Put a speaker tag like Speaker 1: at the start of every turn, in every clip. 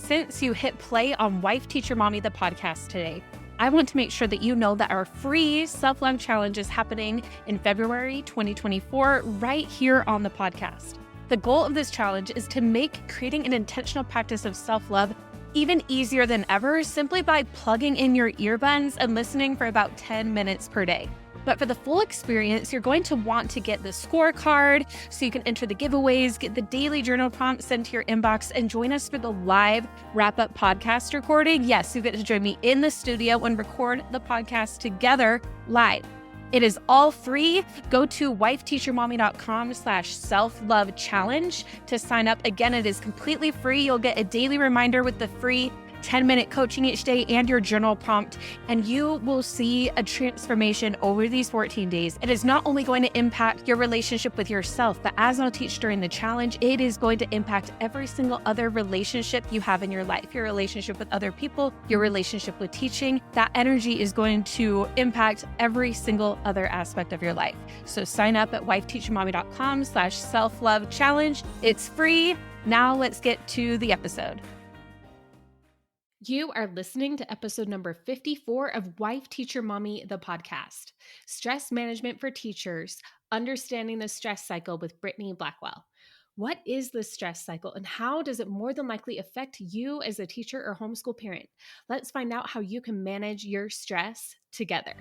Speaker 1: Since you hit play on Wife Teacher Mommy, the podcast today, I want to make sure that you know that our free self-love challenge is happening in February 2024 right here on the podcast. The goal of this challenge is to make creating an intentional practice of self-love even easier than ever simply by plugging in your earbuds and listening for about 10 minutes per day. But for the full experience, you're going to want to get the scorecard so you can enter the giveaways, get the daily journal prompts sent to your inbox, and join us for the live wrap-up podcast recording. Yes, you get to join me in the studio and record the podcast together live. It is all free. Go to wifeteachermommy.com/self-love challenge to sign up. Again, it is completely free. You'll get a daily reminder with the free 10-minute coaching each day and your journal prompt, and you will see a transformation over these 14 days. It is not only going to impact your relationship with yourself, but as I'll teach during the challenge, it is going to impact every single other relationship you have in your life, your relationship with other people, your relationship with teaching. That energy is going to impact every single other aspect of your life. So sign up at wifeteachermommy.com/self-love challenge. It's free. Now let's get to the episode. You are listening to episode number 54 of Wife Teacher Mommy, the podcast, Stress Management for Teachers, Understanding the Stress Cycle with Brittany Blackwell. What is the stress cycle and how does it more than likely affect you as a teacher or homeschool parent? Let's find out how you can manage your stress together.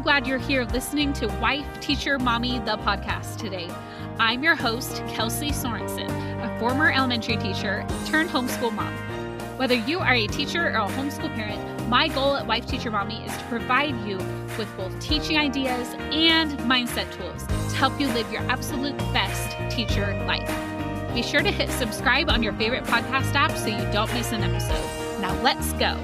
Speaker 1: Glad you're here listening to Wife Teacher Mommy, the podcast today. I'm your host, Kelsey Sorensen, a former elementary teacher turned homeschool mom. Whether you are a teacher or a homeschool parent, my goal at Wife Teacher Mommy is to provide you with both teaching ideas and mindset tools to help you live your absolute best teacher life. Be sure to hit subscribe on your favorite podcast app so you don't miss an episode. Now let's go.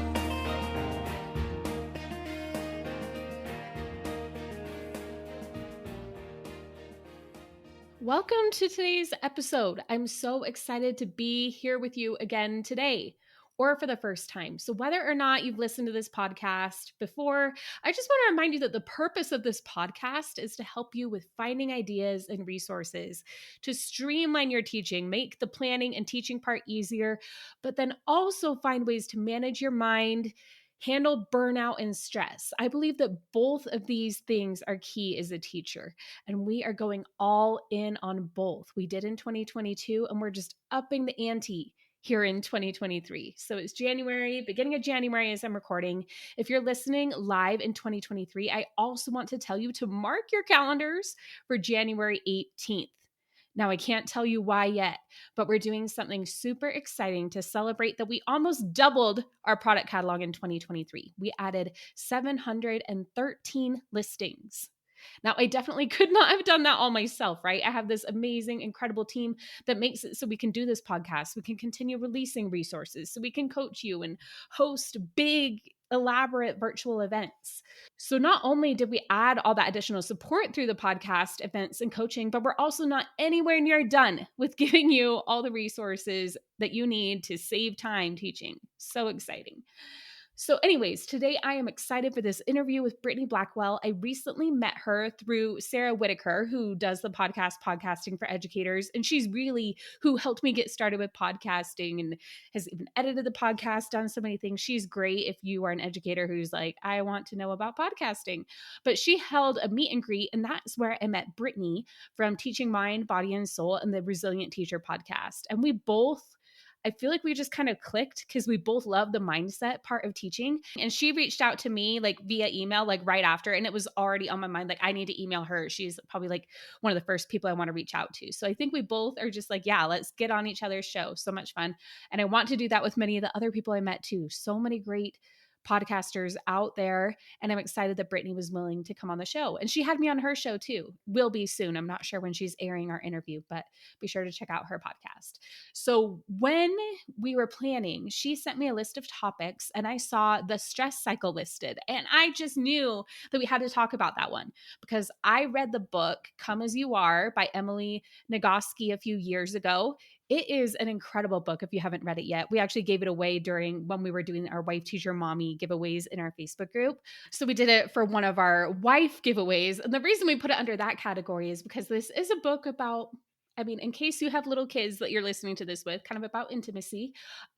Speaker 1: Welcome to today's episode. I'm so excited to be here with you again today, or for the first time. So whether or not you've listened to this podcast before, I just want to remind you that the purpose of this podcast is to help you with finding ideas and resources to streamline your teaching, make the planning and teaching part easier, but then also find ways to manage your mind, handle burnout and stress. I believe that both of these things are key as a teacher, and we are going all in on both. We did in 2022, and we're just upping the ante here in 2023. So it's January, beginning of January as I'm recording. If you're listening live in 2023, I also want to tell you to mark your calendars for January 18th. Now, I can't tell you why yet, but we're doing something super exciting to celebrate that we almost doubled our product catalog in 2023. We added 713 listings. Now, I definitely could not have done that all myself, right? I have this amazing, incredible team that makes it so we can do this podcast. We can continue releasing resources, so we can coach you and host big, elaborate virtual events. So not only did we add all that additional support through the podcast events and coaching, but we're also not anywhere near done with giving you all the resources that you need to save time teaching. So exciting. So anyways, today I am excited for this interview with Brittany Blackwell. I recently met her through Sarah Whitaker, who does the podcast Podcasting for Educators. And she's really who helped me get started with podcasting and has even edited the podcast, done so many things. She's great if you are an educator who's like, I want to know about podcasting. But she held a meet and greet, and that's where I met Brittany from Teaching Mind, Body, and Soul and the Resilient Teacher podcast. And we both I feel like we just kind of clicked because we both love the mindset part of teaching. And she reached out to me like via email, like right after, and it was already on my mind. Like I need to email her. She's probably like one of the first people I want to reach out to. So I think we both are just like, yeah, let's get on each other's show. So much fun. And I want to do that with many of the other people I met too. So many great podcasters out there. And I'm excited that Brittany was willing to come on the show. And she had me on her show too. Will be soon. I'm not sure when she's airing our interview, but be sure to check out her podcast. So when we were planning, she sent me a list of topics and I saw the stress cycle listed. And I just knew that we had to talk about that one because I read the book Come As You Are by Emily Nagoski a few years ago. It is an incredible book if you haven't read it yet. We actually gave it away during when we were doing our Wife Teacher Mommy giveaways in our Facebook group. So we did it for one of our wife giveaways. And the reason we put it under that category is because this is a book about, I mean, in case you have little kids that you're listening to this with, kind of about intimacy.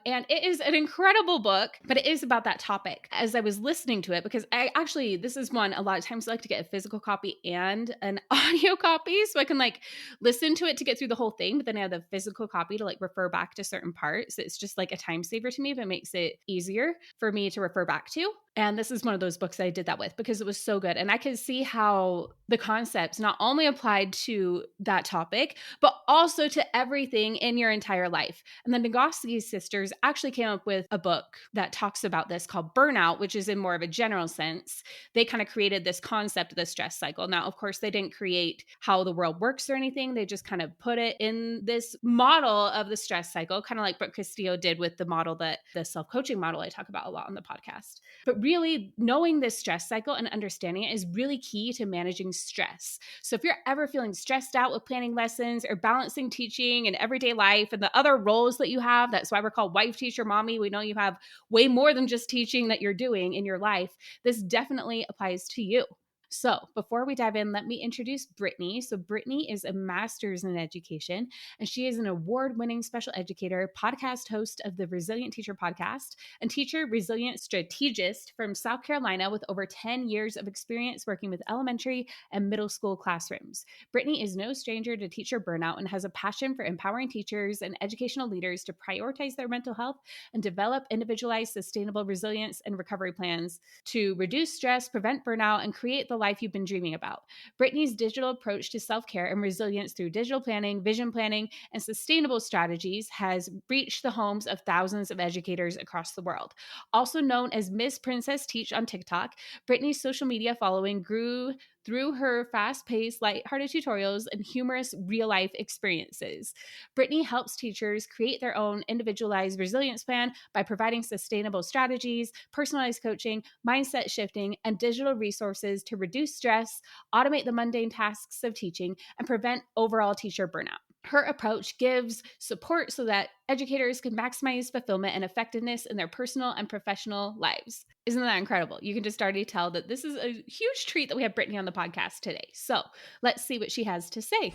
Speaker 1: And it is an incredible book, but it is about that topic. As I was listening to it, because this is one, a lot of times I like to get a physical copy and an audio copy so I can like listen to it to get through the whole thing. But then I have the physical copy to like refer back to certain parts. It's just like a time saver to me, but it makes it easier for me to refer back to. And this is one of those books I did that with because it was so good. And I could see how the concepts not only applied to that topic, but also to everything in your entire life. And the Nagoski sisters actually came up with a book that talks about this called Burnout, which is in more of a general sense. They kind of created this concept of the stress cycle. Now, of course, they didn't create how the world works or anything. They just kind of put it in this model of the stress cycle, kind of like Brooke Castillo did with the model that the self-coaching model I talk about a lot on the podcast. But really knowing this stress cycle and understanding it is really key to managing stress. So if you're ever feeling stressed out with planning lessons or balancing teaching and everyday life and the other roles that you have, that's why we're called Wife Teacher Mommy. We know you have way more than just teaching that you're doing in your life. This definitely applies to you. So before we dive in, let me introduce Brittany. So Brittany is a master's in education, and she is an award-winning special educator, podcast host of the Resilient Teacher podcast, and teacher resilient strategist from South Carolina with over 10 years of experience working with elementary and middle school classrooms. Brittany is no stranger to teacher burnout and has a passion for empowering teachers and educational leaders to prioritize their mental health and develop individualized, sustainable resilience and recovery plans to reduce stress, prevent burnout, and create the life you've been dreaming about. Brittany's digital approach to self-care and resilience through digital planning, vision planning, and sustainable strategies has reached the homes of thousands of educators across the world. Also known as Miss Princess Teach on TikTok, Brittany's social media following grew through her fast-paced, lighthearted tutorials and humorous real-life experiences. Brittany helps teachers create their own individualized resilience plan by providing sustainable strategies, personalized coaching, mindset shifting, and digital resources to reduce stress, automate the mundane tasks of teaching, and prevent overall teacher burnout. Her approach gives support so that educators can maximize fulfillment and effectiveness in their personal and professional lives. Isn't that incredible? You can just already tell that this is a huge treat that we have Brittany on the podcast today. So let's see what she has to say.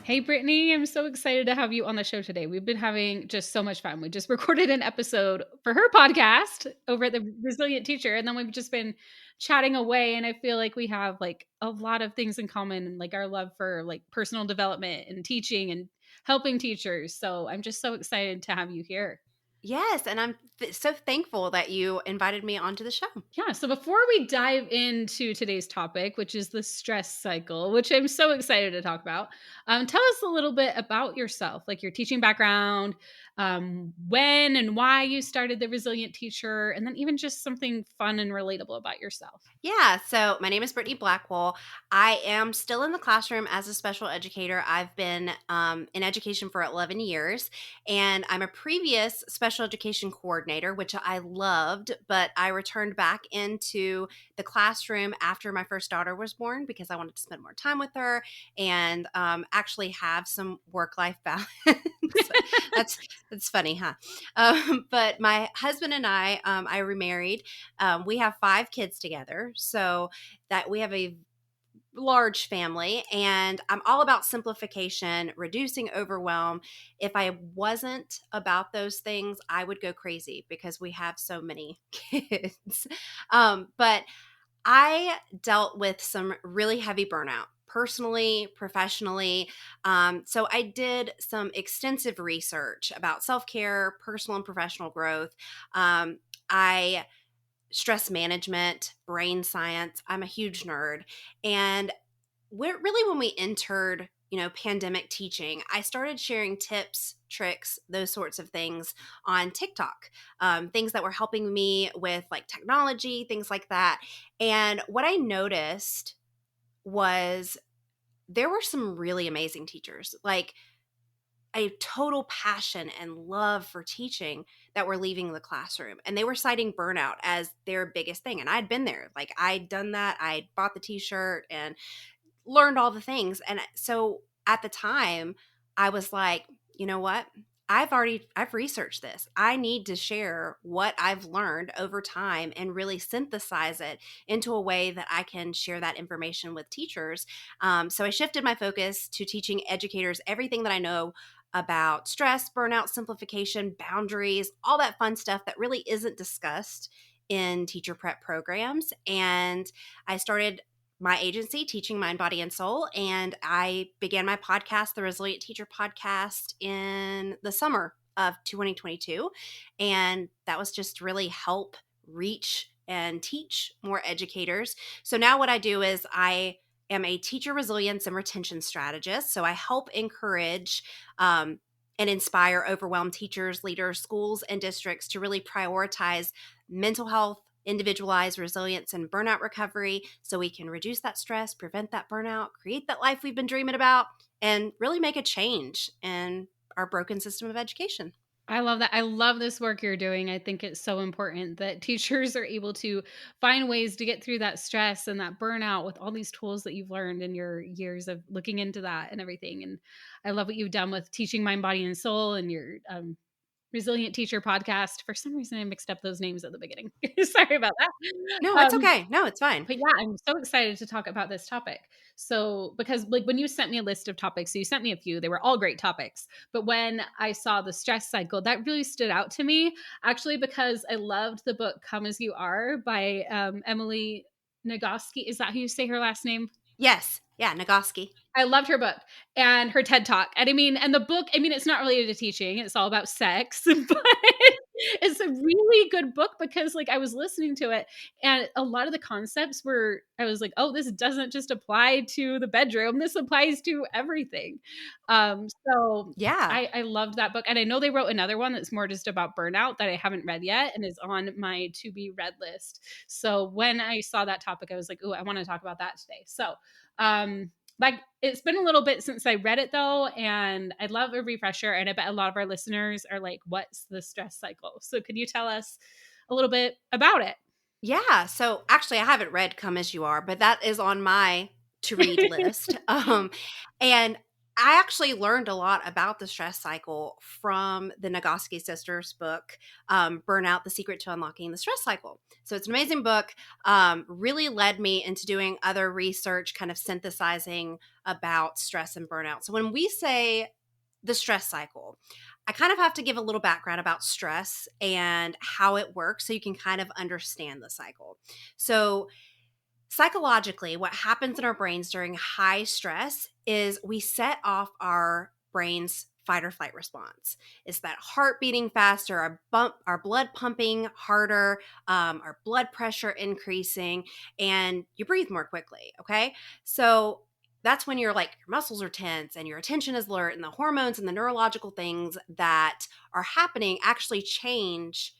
Speaker 1: Hey, Brittany, I'm so excited to have you on the show today. We've been having just so much fun. We just recorded an episode for her podcast over at the Resilient Teacher, and then we've just been chatting away. And I feel like we have like a lot of things in common and like our love for like personal development and teaching and helping teachers. So I'm just so excited to have you here.
Speaker 2: Yes, and I'm so thankful that you invited me onto the show.
Speaker 1: Yeah. So before we dive into today's topic, which is the stress cycle, which I'm so excited to talk about, tell us a little bit about yourself, like your teaching background, when and why you started the Resilient Teacher, and then even just something fun and relatable about yourself.
Speaker 2: Yeah, so my name is Brittany Blackwell. I am still in the classroom as a special educator. I've been in education for 11 years, and I'm a previous special education coordinator, which I loved, but I returned back into the classroom after my first daughter was born because I wanted to spend more time with her and actually have some work-life balance. That's funny, huh? But my husband and I remarried. We have 5 kids together, so that we have a large family, and I'm all about simplification, reducing overwhelm. If I wasn't about those things, I would go crazy because we have so many kids. But I dealt with some really heavy burnout personally, professionally. So I did some extensive research about self-care, personal and professional growth. I stress management, brain science. I'm a huge nerd. And really when we entered, pandemic teaching, I started sharing tips, tricks, those sorts of things on TikTok, things that were helping me with like technology, things like that. And what I noticed was there were some really amazing teachers, like a total passion and love for teaching that were leaving the classroom. And they were citing burnout as their biggest thing. And I'd been there. Like I'd done that. I bought the t-shirt and learned all the things. And so at the time, I was like, you know what? I've researched this. I need to share what I've learned over time and really synthesize it into a way that I can share that information with teachers. So I shifted my focus to teaching educators everything that I know about stress, burnout, simplification, boundaries, all that fun stuff that really isn't discussed in teacher prep programs. And I started my agency, Teaching Mind, Body, and Soul. And I began my podcast, the Resilient Teacher Podcast, in the summer of 2022. And that was just really help reach and teach more educators. So now what I do is I am a teacher resilience and retention strategist. So I help encourage and inspire overwhelmed teachers, leaders, schools, and districts to really prioritize mental health, individualized resilience, and burnout recovery so we can reduce that stress, prevent that burnout, create that life we've been dreaming about, and really make a change in our broken system of education.
Speaker 1: I love that. I love this work you're doing. I think it's so important that teachers are able to find ways to get through that stress and that burnout with all these tools that you've learned in your years of looking into that and everything. And I love what you've done with Teaching Mind, Body, and Soul and your Resilient Teacher podcast. For some reason, I mixed up those names at the beginning. Sorry about
Speaker 2: No,
Speaker 1: that.
Speaker 2: it's okay. No, it's fine.
Speaker 1: But yeah, I'm so excited to talk about this topic. So, because like when you sent me a list of topics, so you sent me a few, they were all great topics. But when I saw the stress cycle, that really stood out to me, actually, because I loved the book Come As You Are by Emily Nagoski. Is that how you say her last name?
Speaker 2: Yes. Yeah, Nagoski.
Speaker 1: I loved her book and her TED Talk. And I mean, and the book, I mean, it's not related to teaching, it's all about sex, but it's a really good book because like I was listening to it and a lot of the concepts were, I was like, oh, this doesn't just apply to the bedroom. This applies to everything. So
Speaker 2: Yeah.
Speaker 1: I loved that book. And I know they wrote another one that's more just about burnout that I haven't read yet and is on my to be read list. So when I saw that topic, I was like, oh, I want to talk about that today. So, like it's been a little bit since I read it though, and I'd love a refresher. And I bet a lot of our listeners are like, what's the stress cycle? So could you tell us a little bit about
Speaker 2: Yeah. So actually, I haven't read Come As You Are, but that is on my to read
Speaker 1: it?
Speaker 2: list. And I actually learned a lot about the stress cycle from the Nagoski sisters book, Burnout, The Secret to Unlocking the Stress Cycle. So it's an amazing book, really led me into doing other research, kind of synthesizing about stress and burnout. So when we say the stress cycle, I kind of have to give a little background about stress and how it works so you can kind of understand the cycle. So, psychologically, what happens in our brains during high stress is we set off our brain's fight or flight response. It's that heart beating faster, our blood pumping harder, our blood pressure increasing, and you breathe more quickly. Okay. So that's when your muscles are tense and your attention is alert, and the hormones and the neurological things that are happening actually change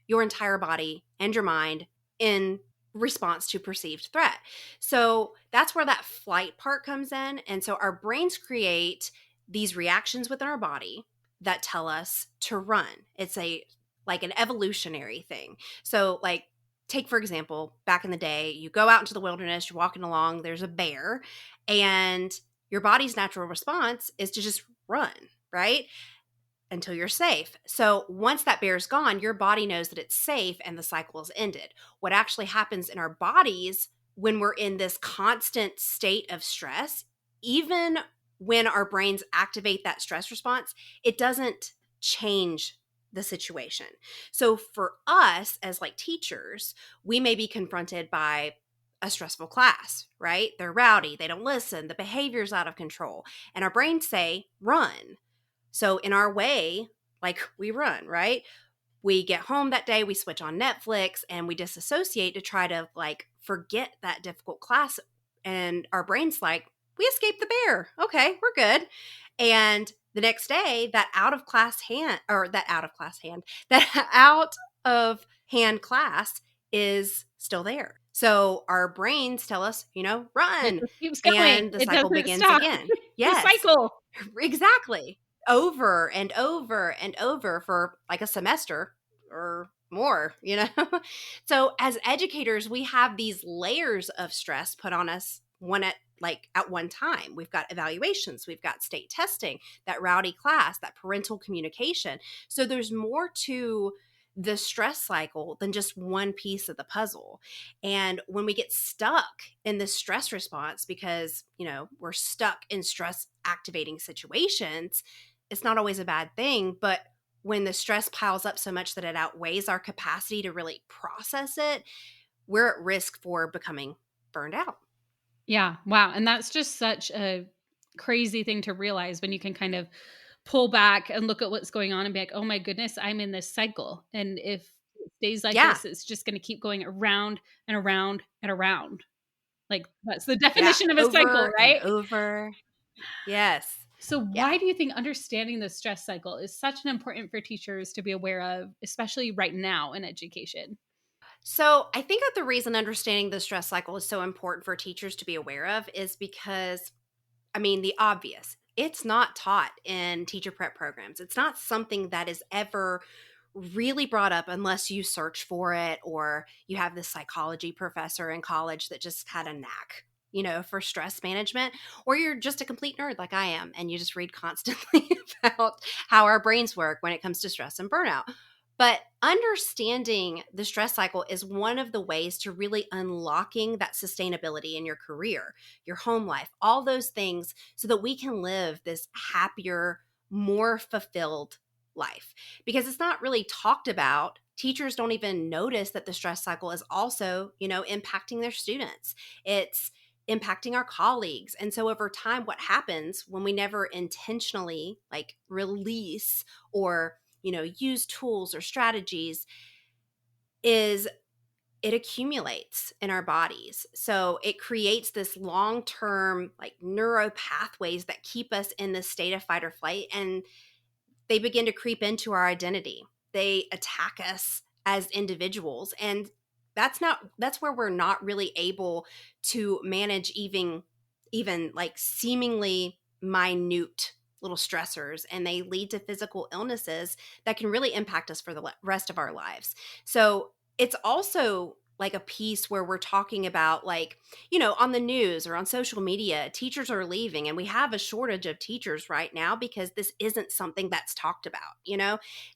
Speaker 2: your entire body and your mind in response to perceived threat. So that's where that flight part comes in. And so our brains create these reactions within our body that tell us to run. It's like an evolutionary thing. So like take for example, back in the day, you go out into the wilderness, you're walking along, there's a bear, and your body's natural response is to just run, right? Until you're safe. So once that bear is gone, your body knows that it's safe and the cycle is ended. What actually happens in our bodies when we're in this constant state of stress, even when our brains activate that stress response, it doesn't change the situation. So for us as like teachers, we may be confronted by a stressful class, right? They're rowdy, they don't listen, the behavior's out of control. And our brains say, run. So in our way, like we run, right? We get home that day, we switch on Netflix and we disassociate to try to like forget that difficult class. And our brain's like, we escaped the bear. Okay, we're good. And the next day, that out of hand class is still there. So our brains tell us,
Speaker 1: It
Speaker 2: run.
Speaker 1: just keeps going.
Speaker 2: And the
Speaker 1: It
Speaker 2: cycle
Speaker 1: doesn't
Speaker 2: begins
Speaker 1: stop.
Speaker 2: again.
Speaker 1: The
Speaker 2: Yes,
Speaker 1: cycle.
Speaker 2: exactly. Over and over and over for like a semester or more. So as educators, we have these layers of stress put on us at one time. We've got evaluations, we've got state testing, that rowdy class, that parental communication. So there's more to the stress cycle than just one piece of the puzzle. And when we get stuck in this stress response because, we're stuck in stress activating situations, it's not always a bad thing. But when the stress piles up so much that it outweighs our capacity to really process it, we're at risk for becoming burned out.
Speaker 1: Yeah. Wow. And that's just such a crazy thing to realize when you can kind of pull back and look at what's going on and be like, oh my goodness, I'm in this cycle. And if it stays like
Speaker 2: Yeah.
Speaker 1: this, it's just going to keep going around and around and around. Like that's the
Speaker 2: Yeah.
Speaker 1: definition of a cycle,
Speaker 2: Over and
Speaker 1: right?
Speaker 2: over. Yes.
Speaker 1: So,
Speaker 2: Yeah.
Speaker 1: why do you think understanding the stress cycle is such an important for teachers to be aware of, especially right now in education?
Speaker 2: So I think that the reason understanding the stress cycle is so important for teachers to be aware of is because, the obvious. It's not taught in teacher prep programs. It's not something that is ever really brought up unless you search for it or you have this psychology professor in college that just had a knack, for stress management, or you're just a complete nerd like I am and you just read constantly about how our brains work when it comes to stress and burnout. But understanding the stress cycle is one of the ways to really unlocking that sustainability in your career, your home life, all those things, so that we can live this happier, more fulfilled life. Because it's not really talked about. Teachers don't even notice that the stress cycle is also, impacting their students. It's impacting our colleagues. And so over time, what happens when we never intentionally like release or use tools or strategies is it accumulates in our bodies. So it creates this long-term like neuro pathways that keep us in this state of fight or flight, and they begin to creep into our identity. They attack us as individuals, and that's where we're not really able to manage even like seemingly minute little stressors, and they lead to physical illnesses that can really impact us for the rest of our lives. So it's also like a piece where we're talking about like, on the news or on social media, teachers are leaving and we have a shortage of teachers right now because this isn't something that's talked about.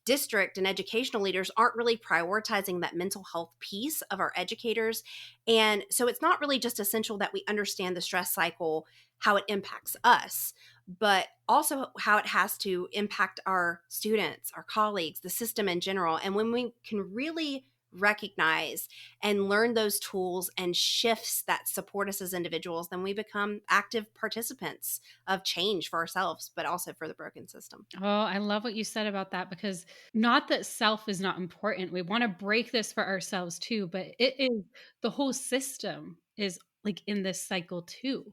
Speaker 2: District and educational leaders aren't really prioritizing that mental health piece of our educators. And so it's not really just essential that we understand the stress cycle, how it impacts us, but also how it has to impact our students, our colleagues, the system in general. And when we can really recognize and learn those tools and shifts that support us as individuals, then we become active participants of change for ourselves, but also for the broken system.
Speaker 1: Oh, I love what you said about that because not that self is not important. We want to break this for ourselves too, but it is the whole system is like in this cycle too.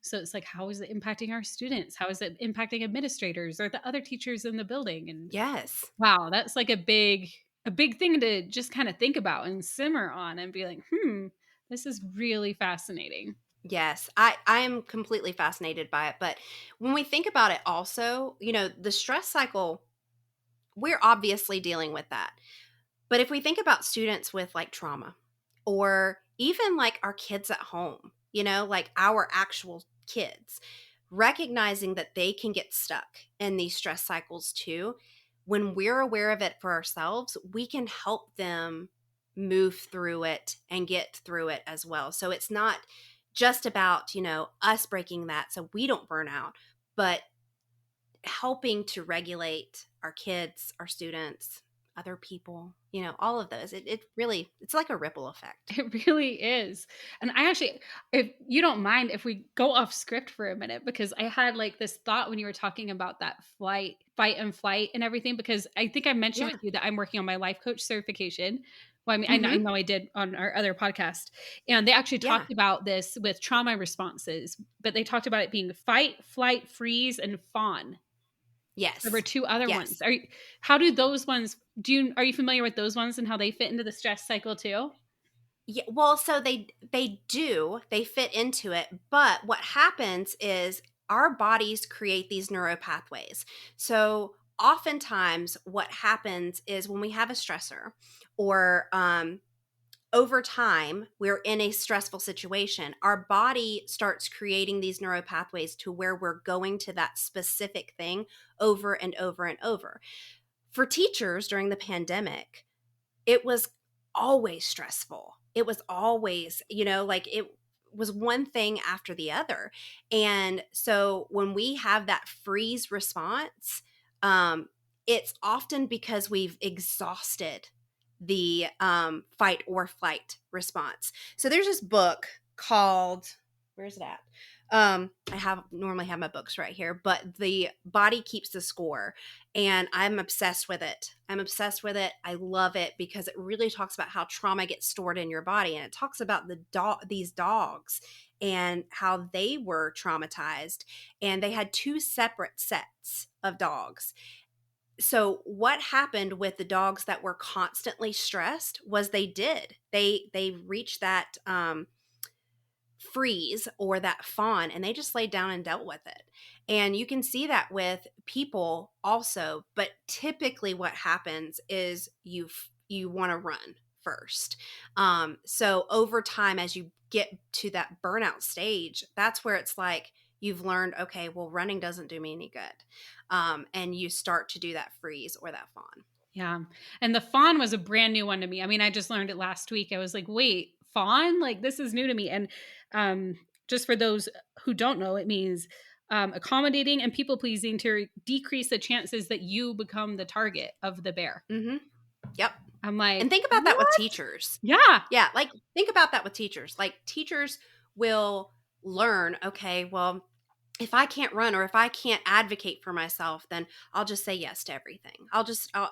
Speaker 1: So it's like, how is it impacting our students? How is it impacting administrators or the other teachers in the building? And
Speaker 2: Yes.
Speaker 1: wow, that's like a big thing to just kind of think about and simmer on and be like, this is really fascinating.
Speaker 2: Yes, I am completely fascinated by it. But when we think about it, also, the stress cycle, we're obviously dealing with that. But if we think about students with like trauma or even like our kids at home, like our actual kids, recognizing that they can get stuck in these stress cycles too, when we're aware of it for ourselves, we can help them move through it and get through it as well. So it's not just about, us breaking that so we don't burn out, but helping to regulate our kids, our students, other people, all of those. It really, it's like a ripple effect.
Speaker 1: It really is. And I actually, if you don't mind, if we go off script for a minute, because I had like this thought when you were talking about that fight and flight and everything, because I think I mentioned
Speaker 2: Yeah.
Speaker 1: with you that I'm working on my life coach certification. Well, I mean, I
Speaker 2: Mm-hmm.
Speaker 1: know I did on our other podcast. And they actually
Speaker 2: Yeah.
Speaker 1: talked about this with trauma responses, but they talked about it being fight, flight, freeze, and fawn. There were
Speaker 2: Yes.
Speaker 1: two other
Speaker 2: Yes.
Speaker 1: ones. How do those ones, are you familiar with those ones and how they fit into the stress cycle too?
Speaker 2: Yeah, well, so they fit into it, but what happens is our bodies create these neural pathways. So oftentimes what happens is when we have a stressor or over time we're in a stressful situation, our body starts creating these neural pathways to where we're going to that specific thing over and over and over. For teachers during the pandemic, it was always stressful. It was always, like it was one thing after the other. And so when we have that freeze response, um, it's often because we've exhausted the fight or flight response. So there's this book called, where's it at? I normally have my books right here, but The Body Keeps the Score, and I'm obsessed with it. I love it because it really talks about how trauma gets stored in your body, and it talks about these dogs and how they were traumatized, and they had two separate sets of dogs. So what happened with the dogs that were constantly stressed was they reached that freeze or that fawn, and they just laid down and dealt with it. And you can see that with people also, but typically what happens is you want to run first. So over time, as you get to that burnout stage, that's where it's like you've learned, okay, well, running doesn't do me any good. And you start to do that freeze or that fawn.
Speaker 1: Yeah. And the fawn was a brand new one to me. I mean, I just learned it last week. I was like, wait, fawn? Like, this is new to me. And just for those who don't know, it means accommodating and people pleasing to decrease the chances that you become the target of the bear.
Speaker 2: Mm-hmm. Yep.
Speaker 1: I'm like,
Speaker 2: And think about that with
Speaker 1: what?
Speaker 2: teachers.
Speaker 1: Yeah.
Speaker 2: Yeah, like think about that with teachers. Like teachers will learn, okay, well, if I can't run or if I can't advocate for myself, then I'll just say yes to everything.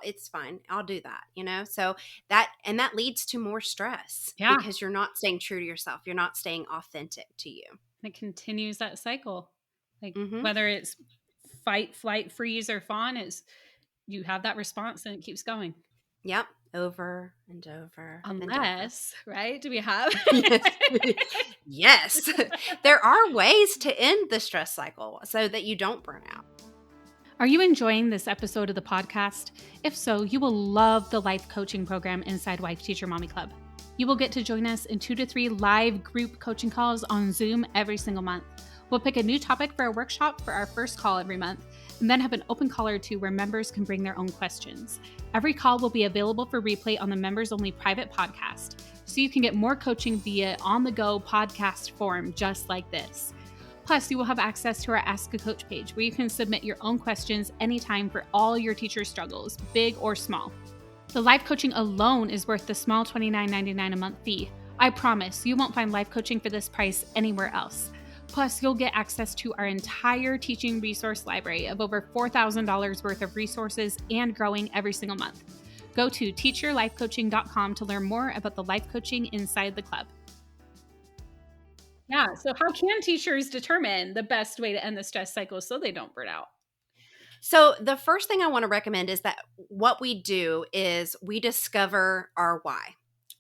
Speaker 2: It's fine. I'll do that. So that leads to more stress
Speaker 1: Yeah.
Speaker 2: because you're not staying true to yourself. You're not staying authentic to you.
Speaker 1: It continues that cycle. Like,
Speaker 2: Mm-hmm.
Speaker 1: whether it's fight, flight, freeze, or fawn, is you have that response and it keeps going.
Speaker 2: Yep. Over and over and over.
Speaker 1: Unless, right? Do we have?
Speaker 2: Yes. Yes. There are ways to end the stress cycle so that you don't burn out.
Speaker 1: Are you enjoying this episode of the podcast? If so, you will love the life coaching program inside Wife Teacher Mommy Club. You will get to join us in 2 to 3 live group coaching calls on Zoom every single month. We'll pick a new topic for a workshop for our first call every month, and then have an open call or two where members can bring their own questions. Every call will be available for replay on the members-only private podcast, so you can get more coaching via on-the-go podcast form just like this. Plus, you will have access to our Ask a Coach page where you can submit your own questions anytime for all your teacher struggles, big or small. The life coaching alone is worth the small $29.99 a month fee. I promise you won't find life coaching for this price anywhere else. Plus, you'll get access to our entire teaching resource library of over $4,000 worth of resources and growing every single month. Go to teachyourlifecoaching.com to learn more about the life coaching inside the club. Yeah, so how can teachers determine the best way to end the stress cycle so they don't burn out?
Speaker 2: So the first thing I want to recommend is that what we do is we discover our why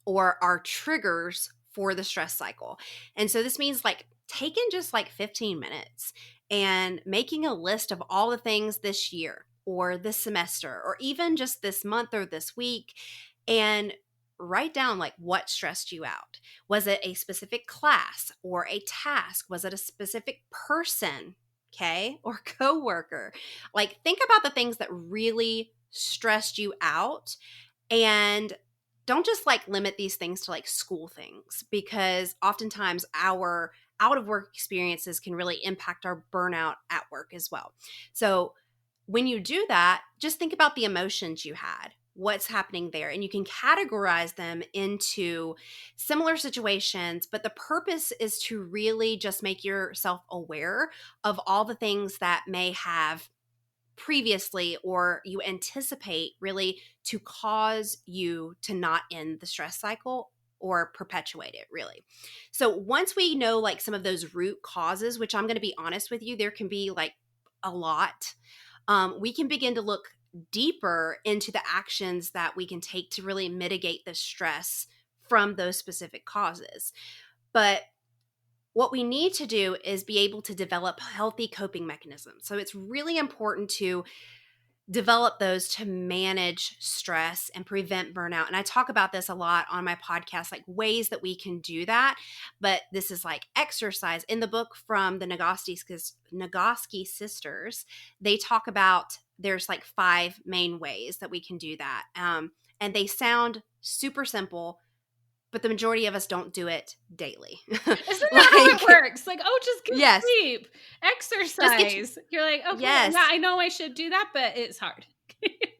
Speaker 2: or our triggers for the stress cycle. And so this means like taking just like 15 minutes and making a list of all the things this year or this semester or even just this month or this week, and write down like what stressed you out. Was it a specific class or a task? Was it a specific person? Okay, or coworker? Like think about the things that really stressed you out, and don't just like limit these things to like school things, because oftentimes our out of work experiences can really impact our burnout at work as well. So when you do that, just think about the emotions you had what's happening there. And you can categorize them into similar situations, but the purpose is to really just make yourself aware of all the things that may have previously or you anticipate really to cause you to not end the stress cycle or perpetuate it really. So once we know like some of those root causes, which I'm going to be honest with you, there can be like a lot, we can begin to look deeper into the actions that we can take to really mitigate the stress from those specific causes. But what we need to do is be able to develop healthy coping mechanisms. So it's really important to develop those to manage stress and prevent burnout. And I talk about this a lot on my podcast, like ways that we can do that. But this is like exercise. In the book from the Nagoski sisters, they talk about there's like 5 main ways that we can do that. And they sound super simple, but the majority of us don't do it daily.
Speaker 1: Isn't that how it works? Like, oh, just get
Speaker 2: Yes.
Speaker 1: sleep, exercise. You're like, okay,
Speaker 2: yes.
Speaker 1: yeah, I know I should do that, but it's hard.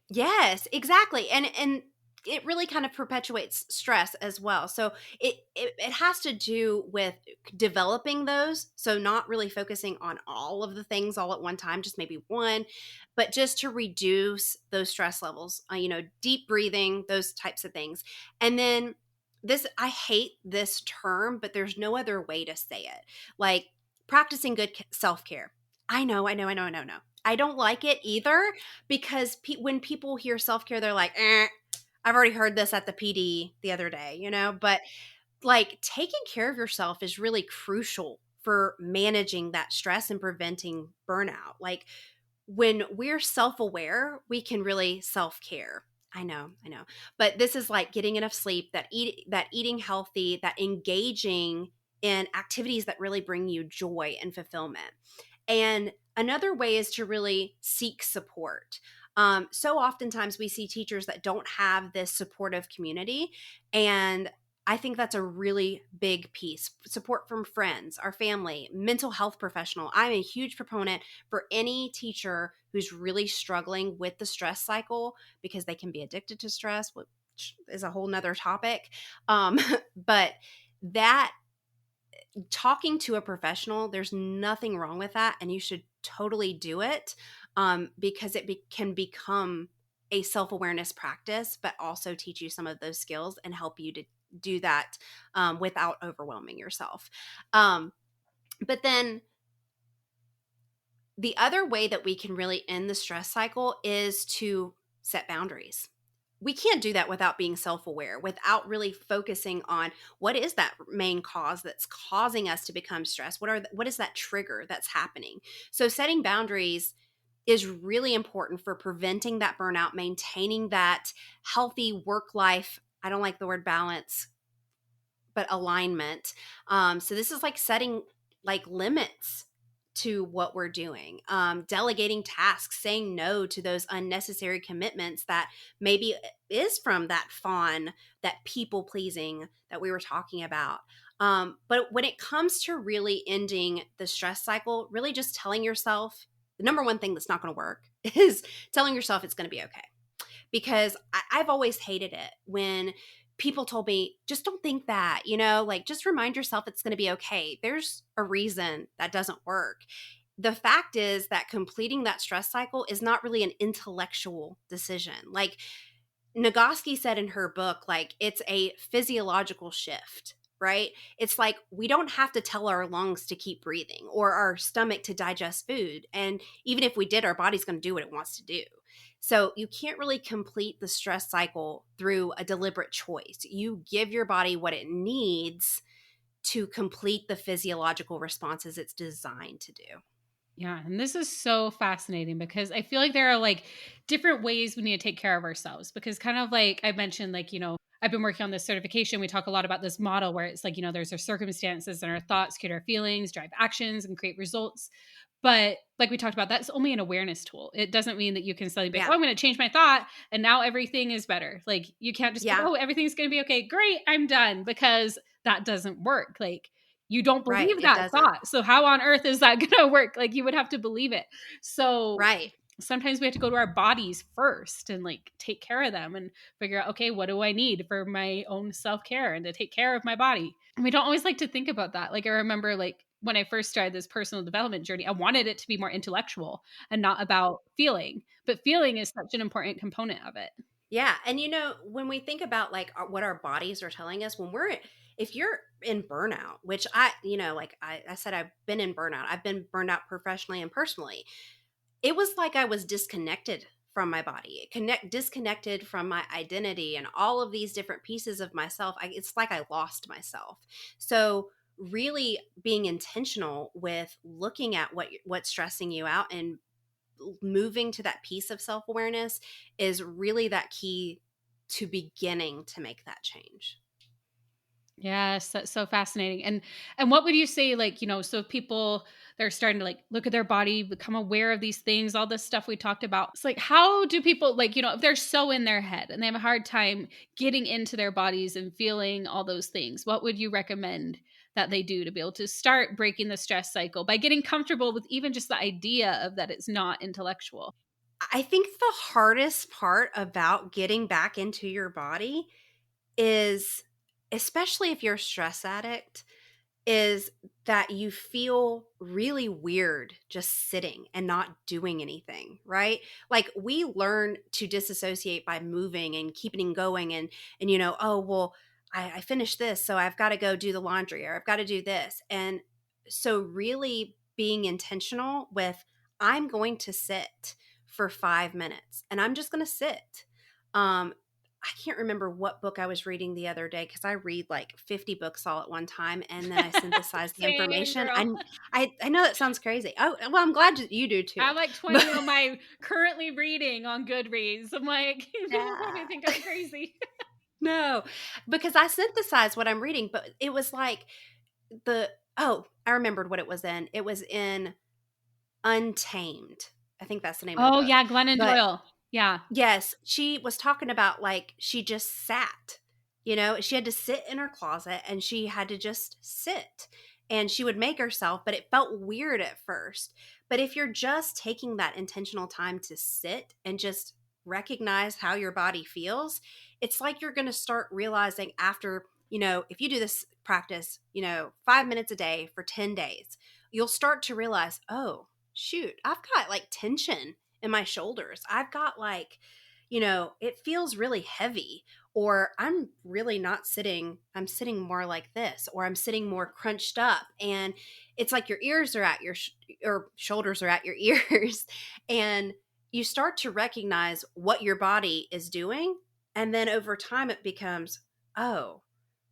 Speaker 2: Yes, exactly. And it really kind of perpetuates stress as well. So it has to do with developing those. So not really focusing on all of the things all at one time, just maybe one, but just to reduce those stress levels, deep breathing, those types of things. And then I hate this term, but there's no other way to say it. Like practicing good self-care. I know. I don't like it either because when people hear self-care, they're like, I've already heard this at the PD the other day, but like taking care of yourself is really crucial for managing that stress and preventing burnout. Like when we're self-aware, we can really self-care. I know. But this is like getting enough sleep, that eating healthy, that engaging in activities that really bring you joy and fulfillment. And another way is to really seek support. So oftentimes we see teachers that don't have this supportive community. And I think that's a really big piece. Support from friends, our family, mental health professional. I'm a huge proponent for any teacher who's really struggling with the stress cycle because they can be addicted to stress, which is a whole nother topic. But that talking to a professional, there's nothing wrong with that. And you should totally do it because it can become a self-awareness practice, but also teach you some of those skills and help you to do that without overwhelming yourself. But then the other way that we can really end the stress cycle is to set boundaries. We can't do that without being self-aware, without really focusing on what is that main cause that's causing us to become stressed? What is that trigger that's happening? So setting boundaries is really important for preventing that burnout, maintaining that healthy work life. I don't like the word balance, but alignment. So this is like setting like limits to what we're doing, delegating tasks, saying no to those unnecessary commitments that maybe is from that fawn, that people pleasing that we were talking about. But when it comes to really ending the stress cycle, really just telling yourself, the number one thing that's not going to work is telling yourself it's going to be okay. Because I've always hated it when people told me, just don't think that, like just remind yourself it's going to be okay. There's a reason that doesn't work. The fact is that completing that stress cycle is not really an intellectual decision. Like Nagoski said in her book, like it's a physiological shift, right? It's like we don't have to tell our lungs to keep breathing or our stomach to digest food. And even if we did, our body's going to do what it wants to do. So you can't really complete the stress cycle through a deliberate choice. You give your body what it needs to complete the physiological responses it's designed to do.
Speaker 1: Yeah, and this is so fascinating because I feel like there are like different ways we need to take care of ourselves because kind of like I mentioned, like, I've been working on this certification. We talk a lot about this model where it's like, there's our circumstances and our thoughts create our feelings, drive actions, and create results. But like we talked about, that's only an awareness tool. It doesn't mean that you can suddenly be like, oh, I'm going to change my thought and now everything is better. Like you can't just go, oh, everything's going to be okay. Great, I'm done, because that doesn't work. Like you don't believe that thought. So how on earth is that going to work? Like you would have to believe it. So
Speaker 2: right.
Speaker 1: sometimes we have to go to our bodies first and like take care of them and figure out, okay, what do I need for my own self-care and to take care of my body? And we don't always like to think about that. Like I remember like when I first started this personal development journey, I wanted it to be more intellectual and not about feeling, but feeling is such an important component of it.
Speaker 2: Yeah, and when we think about like what our bodies are telling us, if you're in burnout, which like I said, I've been in burnout. I've been burned out professionally and personally. It was like I was disconnected from my body, disconnected from my identity and all of these different pieces of myself. It's like I lost myself. So really being intentional with looking at what's stressing you out and moving to that piece of self-awareness is really that key to beginning to make that change.
Speaker 1: Yes, that's so fascinating. And what would you say, like, so if people they're starting to like look at their body, become aware of these things, all this stuff we talked about. It's like how do people like, if they're so in their head and they have a hard time getting into their bodies and feeling all those things, what would you recommend that they do to be able to start breaking the stress cycle by getting comfortable with even just the idea of that it's not intellectual?
Speaker 2: I think the hardest part about getting back into your body is, especially if you're a stress addict, is that you feel really weird just sitting and not doing anything, right? Like we learn to disassociate by moving and keeping going and oh well, I finished this, so I've got to go do the laundry or I've got to do this. And so really being intentional with I'm going to sit for 5 minutes and I'm just going to sit. I can't remember what book I was reading the other day because I read like 50 books all at one time and then I synthesize the
Speaker 1: Same
Speaker 2: information.
Speaker 1: girl.
Speaker 2: I know that sounds crazy. Oh, well, I'm glad you do
Speaker 1: I
Speaker 2: too.
Speaker 1: have like
Speaker 2: But
Speaker 1: 20 on my currently reading on Goodreads. I'm like, people probably
Speaker 2: yeah,
Speaker 1: think I'm crazy.
Speaker 2: no, because I synthesize what I'm reading, but it was like I remembered what it was in. It was in Untamed. I think that's the name of the
Speaker 1: Oh,
Speaker 2: book.
Speaker 1: yeah, Glennon
Speaker 2: But
Speaker 1: Doyle. Yeah.
Speaker 2: yes, she was talking about like she just sat. She had to sit in her closet and she had to just sit. And she would make herself, but it felt weird at first. But if you're just taking that intentional time to sit and just recognize how your body feels, it's like you're going to start realizing after, if you do this practice, 5 minutes a day for 10 days, you'll start to realize, oh, shoot, I've got like tension in my shoulders. I've got like, it feels really heavy, or I'm really not sitting, I'm sitting more like this, or I'm sitting more crunched up. And it's like your ears are at or shoulders are at your ears. And you start to recognize what your body is doing. And then over time, it becomes, oh,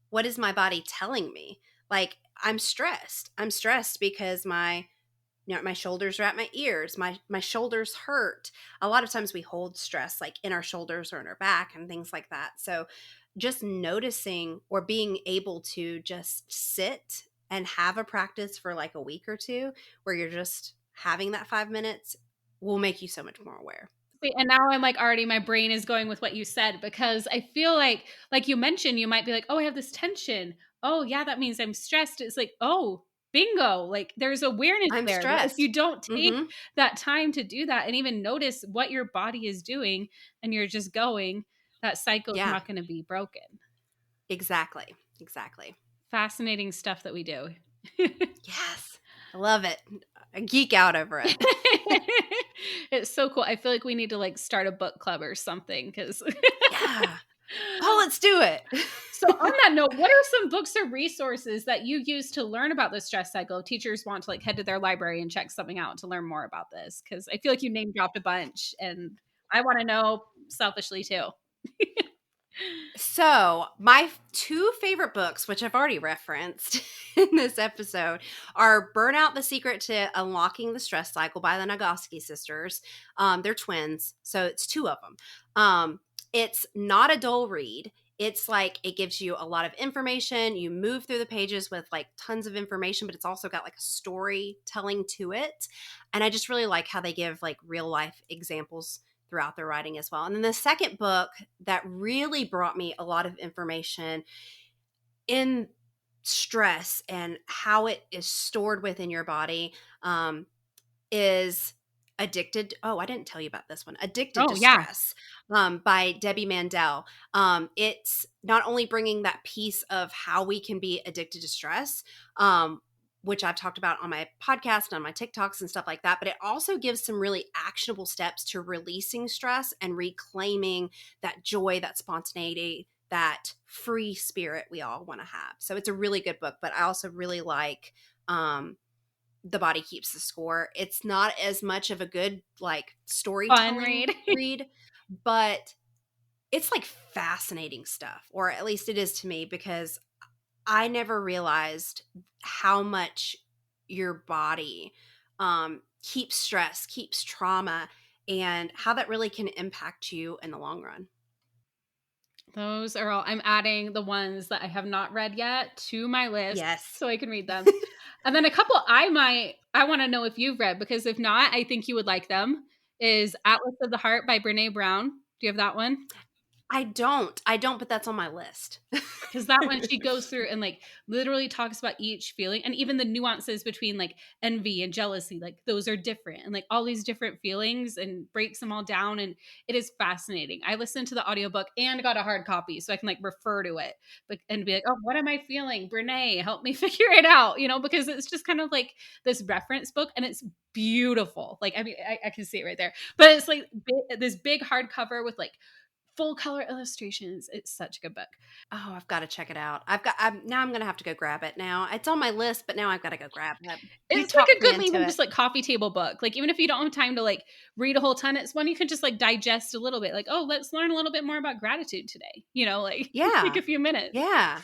Speaker 2: what is my body telling me? Like, I'm stressed. I'm stressed because my shoulders are at my ears, my shoulders hurt. A lot of times we hold stress like in our shoulders or in our back and things like that. So just noticing or being able to just sit and have a practice for like a week or two where you're just having that 5 minutes will make you so much more aware.
Speaker 1: See, and now I'm like already my brain is going with what you said because I feel like you mentioned, you might be like, "Oh, I have this tension. Oh, yeah, that means I'm stressed." It's like, "Oh, bingo." Like there's awareness
Speaker 2: I'm
Speaker 1: there. But if
Speaker 2: stressed.
Speaker 1: you don't take
Speaker 2: Hmm.
Speaker 1: that time to do that and even notice what your body is doing and you're just going, that cycle is
Speaker 2: Yeah,
Speaker 1: not going to be broken.
Speaker 2: exactly. Exactly.
Speaker 1: Fascinating stuff that we do.
Speaker 2: Yes. I love it. I geek out over it.
Speaker 1: It's so cool. I feel like we need to like start a book club or something because
Speaker 2: Yeah. Oh, let's do it.
Speaker 1: So on that note, what are some books or resources that you use to learn about the stress cycle? Teachers want to like head to their library and check something out to learn more about this because I feel like you name dropped a bunch and I want to know selfishly too.
Speaker 2: So, my two favorite books, which I've already referenced in this episode, are Burnout: The Secret to Unlocking the Stress Cycle by the Nagoski sisters. They're twins, so it's two of them. It's not a dull read. It's like it gives you a lot of information. You move through the pages with like tons of information, but it's also got like a storytelling to it. And I just really like how they give like real life examples throughout their writing as well. And then the second book that really brought me a lot of information in stress and how it is stored within your body is I didn't tell you about this one. Addicted
Speaker 1: Oh,
Speaker 2: to
Speaker 1: yeah.
Speaker 2: Stress, by Debbie Mandel. It's not only bringing that piece of how we can be addicted to stress, which I've talked about on my podcast, on my TikToks and stuff like that, but it also gives some really actionable steps to releasing stress and reclaiming that joy, that spontaneity, that free spirit we all want to have. So it's a really good book, but I also really like, The Body Keeps the Score. It's not as much of a good like
Speaker 1: Fun
Speaker 2: storytelling
Speaker 1: read.
Speaker 2: read, but it's like fascinating stuff, or at least it is to me, because I never realized how much your body keeps stress, keeps trauma, and how that really can impact you in the long run.
Speaker 1: Those are all, I'm adding the ones that I have not read yet to my list
Speaker 2: Yes.
Speaker 1: so I can read them. And then a couple I want to know if you've read, because if not, I think you would like them, is Atlas of the Heart by Brene Brown. Do you have that one?
Speaker 2: I don't, but that's on my list.
Speaker 1: Because that one, she goes through and like literally talks about each feeling and even the nuances between like envy and jealousy. Like those are different and like all these different feelings and breaks them all down. And it is fascinating. I listened to the audiobook and got a hard copy so I can like refer to it and be like, oh, what am I feeling? Brene, help me figure it out, because it's just kind of like this reference book and it's beautiful. Like, I mean, I can see it right there, but it's like this big hardcover with like full color illustrations. It's such a good book.
Speaker 2: Oh, I've got to check it out. Now I'm going to have to go grab it now. It's on my list, but now I've got to go grab it. You
Speaker 1: It's like a
Speaker 2: talked me
Speaker 1: good
Speaker 2: into
Speaker 1: even
Speaker 2: it.
Speaker 1: just like coffee table book. Like even if you don't have time to like read a whole ton, it's one you could just like digest a little bit. Like, oh, let's learn a little bit more about gratitude today. Like take
Speaker 2: Yeah.
Speaker 1: a few minutes.
Speaker 2: Yeah.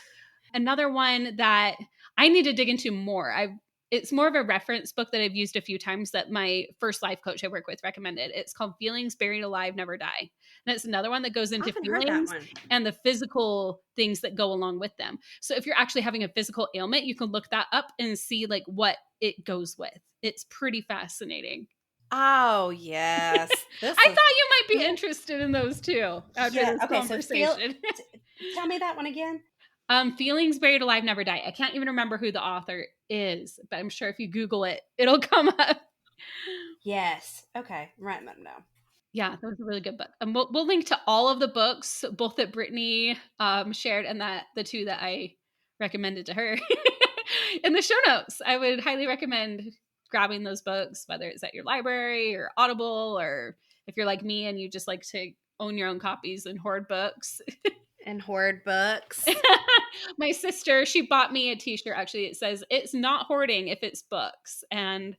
Speaker 1: Another one that I need to dig into more. It's more of a reference book that I've used a few times that my first life coach I work with recommended. It's called Feelings Buried Alive Never Die. And it's another one that goes
Speaker 2: I
Speaker 1: into
Speaker 2: haven't heard that
Speaker 1: feelings
Speaker 2: one.
Speaker 1: and the physical things that go along with them. So if you're actually having a physical ailment, you can look that up and see like what it goes with. It's pretty fascinating.
Speaker 2: Oh, yes.
Speaker 1: I thought you might be
Speaker 2: feel
Speaker 1: interested in those too after
Speaker 2: yeah.
Speaker 1: this
Speaker 2: Okay, so
Speaker 1: conversation.
Speaker 2: tell me that one again.
Speaker 1: Feelings Buried Alive Never Die. I can't even remember who the author is, but I'm sure if you Google it, it'll come up.
Speaker 2: Yes. Okay. Write that down.
Speaker 1: Yeah, that was a really good book. And we'll link to all of the books, both that Brittany shared and that the two that I recommended to her in the show notes. I would highly recommend grabbing those books, whether it's at your library or Audible, or if you're like me and you just like to own your own copies and hoard books.
Speaker 2: And hoard books.
Speaker 1: My sister, she bought me a t-shirt. Actually, it says it's not hoarding if it's books. And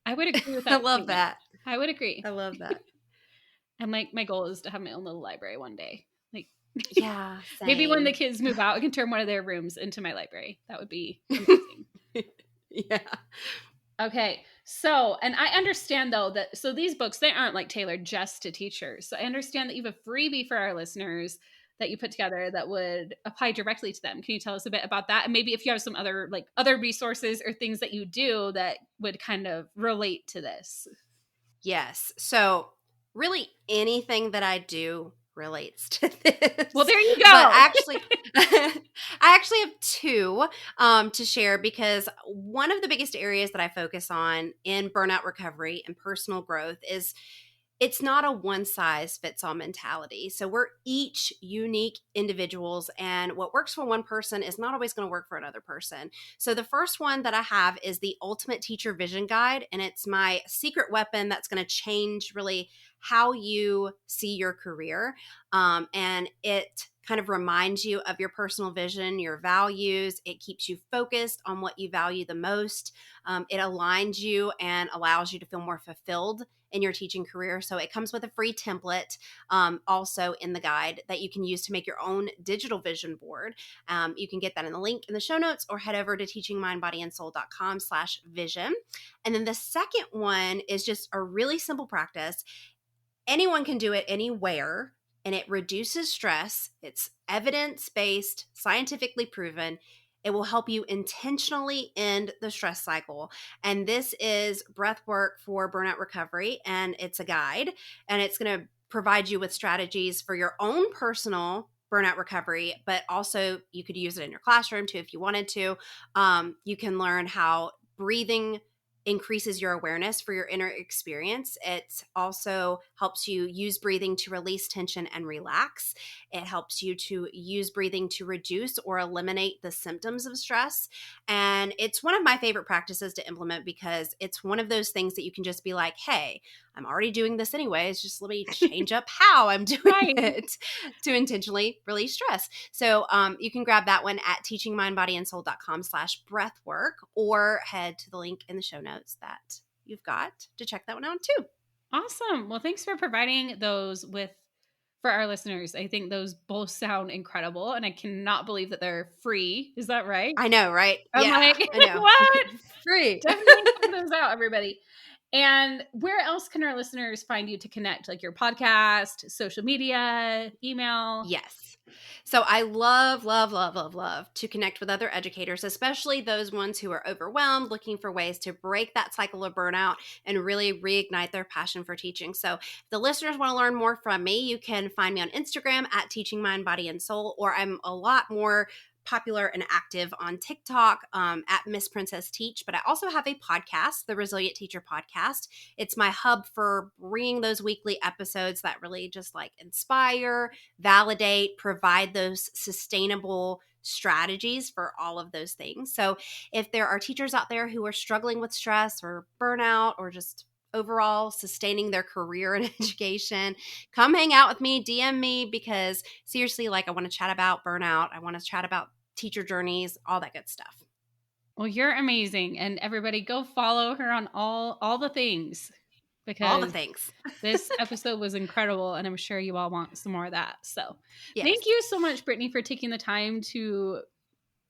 Speaker 1: I would agree with
Speaker 2: I
Speaker 1: that
Speaker 2: love
Speaker 1: statement.
Speaker 2: that.
Speaker 1: I would agree.
Speaker 2: I love that.
Speaker 1: And my goal is to have my own little library one day. Like
Speaker 2: Yeah,
Speaker 1: maybe when the
Speaker 2: same.
Speaker 1: kids move out, I can turn one of their rooms into my library. That would be amazing.
Speaker 2: Yeah.
Speaker 1: Okay. So, and I understand though that, so these books, they aren't like tailored just to teachers. So I understand that you have a freebie for our listeners that you put together that would apply directly to them. Can you tell us a bit about that? And maybe if you have some other like other resources or things that you do that would kind of relate to this.
Speaker 2: Yes. So, really anything that I do relates to this.
Speaker 1: Well, there you go.
Speaker 2: But actually, I actually have two to share, because one of the biggest areas that I focus on in burnout recovery and personal growth is it's not a one size fits all mentality. So we're each unique individuals, and what works for one person is not always going to work for another person. So the first one that I have is the Ultimate Teacher Vision Guide, and it's my secret weapon that's going to change really how you see your career. And it kind of reminds you of your personal vision, your values. It keeps you focused on what you value the most. It aligns you and allows you to feel more fulfilled in your teaching career. So it comes with a free template also in the guide that you can use to make your own digital vision board. You can get that in the link in the show notes, or head over to teachingmindbodyandsoul.com/vision. And then the second one is just a really simple practice. Anyone can do it anywhere, and it reduces stress. It's evidence-based, scientifically proven. It will help you intentionally end the stress cycle. And this is breath work for burnout recovery, and it's a guide, and it's going to provide you with strategies for your own personal burnout recovery, but also you could use it in your classroom too if you wanted to. You can learn how breathing increases your awareness for your inner experience. It also helps you use breathing to release tension and relax. It helps you to use breathing to reduce or eliminate the symptoms of stress. And it's one of my favorite practices to implement because it's one of those things that you can just be like, hey, I'm already doing this anyways. Just let me change up how I'm doing
Speaker 1: Right.
Speaker 2: it to intentionally release stress. So you can grab that one at teachingmindbodyandsoul.com/breathwork or head to the link in the show notes that you've got to check that one out too.
Speaker 1: Awesome. Well, thanks for providing those for our listeners. I think those both sound incredible, and I cannot believe that they're free. Is that right?
Speaker 2: I know, right?
Speaker 1: I'm
Speaker 2: Yeah,
Speaker 1: like,
Speaker 2: I know.
Speaker 1: what?
Speaker 2: Free.
Speaker 1: Definitely check those out, everybody. And where else can our listeners find you to connect? Like your podcast, social media, email?
Speaker 2: Yes. So I love to connect with other educators, especially those ones who are overwhelmed, looking for ways to break that cycle of burnout and really reignite their passion for teaching. So if the listeners want to learn more from me, you can find me on Instagram at Teaching Mind, Body, and Soul, or I'm a lot more popular and active on TikTok at Miss Princess Teach. But I also have a podcast, the Resilient Teacher Podcast. It's my hub for bringing those weekly episodes that really just like inspire, validate, provide those sustainable strategies for all of those things. So if there are teachers out there who are struggling with stress or burnout or just overall sustaining their career in education, come hang out with me, DM me, because seriously, like I want to chat about burnout. I want to chat about teacher journeys, all that good stuff.
Speaker 1: Well, you're amazing. And everybody go follow her on all the things, because
Speaker 2: All the things.
Speaker 1: this episode was incredible, and I'm sure you all want some more of that. So
Speaker 2: Yes.
Speaker 1: Thank you so much, Brittany, for taking the time to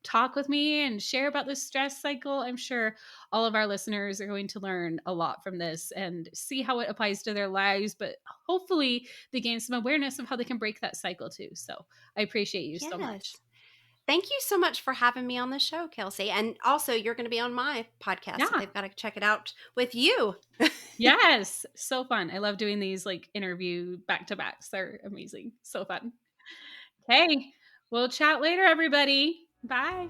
Speaker 1: talk with me and share about the stress cycle. I'm sure all of our listeners are going to learn a lot from this and see how it applies to their lives, but hopefully they gain some awareness of how they can break that cycle too. So I appreciate you so much.
Speaker 2: Thank you so much for having me on the show, Kelsey. And also, you're going to be on my podcast, so they've got to check it out with you.
Speaker 1: Yes. So fun. I love doing these like interview back-to-backs. They're amazing. So fun. Okay. We'll chat later, everybody. Bye.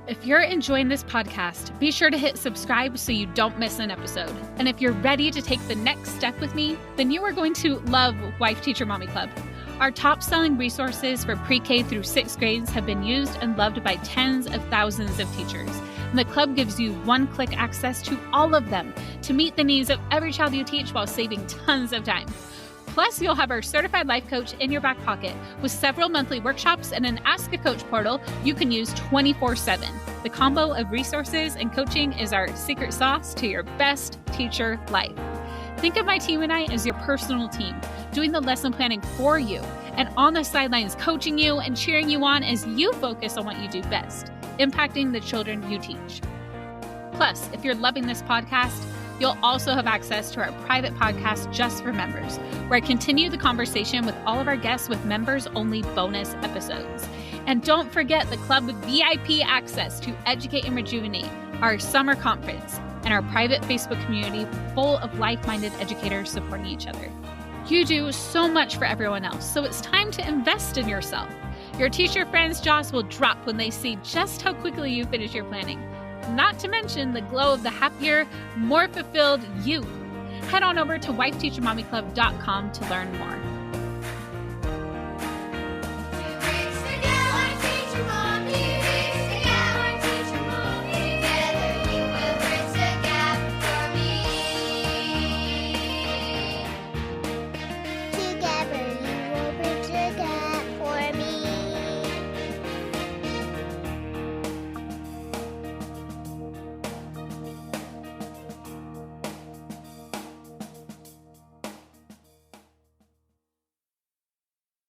Speaker 1: If you're enjoying this podcast, be sure to hit subscribe so you don't miss an episode. And if you're ready to take the next step with me, then you are going to love Wife Teacher Mommy Club. Our top-selling resources for pre-K through 6th grades have been used and loved by tens of thousands of teachers. And the club gives you one-click access to all of them to meet the needs of every child you teach while saving tons of time. Plus, you'll have our certified life coach in your back pocket with several monthly workshops and an Ask a Coach portal you can use 24/7. The combo of resources and coaching is our secret sauce to your best teacher life. Think of my team and I as your personal team, doing the lesson planning for you and on the sidelines coaching you and cheering you on as you focus on what you do best, impacting the children you teach. Plus, if you're loving this podcast, you'll also have access to our private podcast just for members, where I continue the conversation with all of our guests with members-only bonus episodes. And don't forget the club with VIP access to Educate and Rejuvenate, our summer conference, and our private Facebook community full of like-minded educators supporting each other. You do so much for everyone else, so it's time to invest in yourself. Your teacher friends' jaws will drop when they see just how quickly you finish your planning. Not to mention the glow of the happier, more fulfilled you. Head on over to wifeteachermommyclub.com to learn more.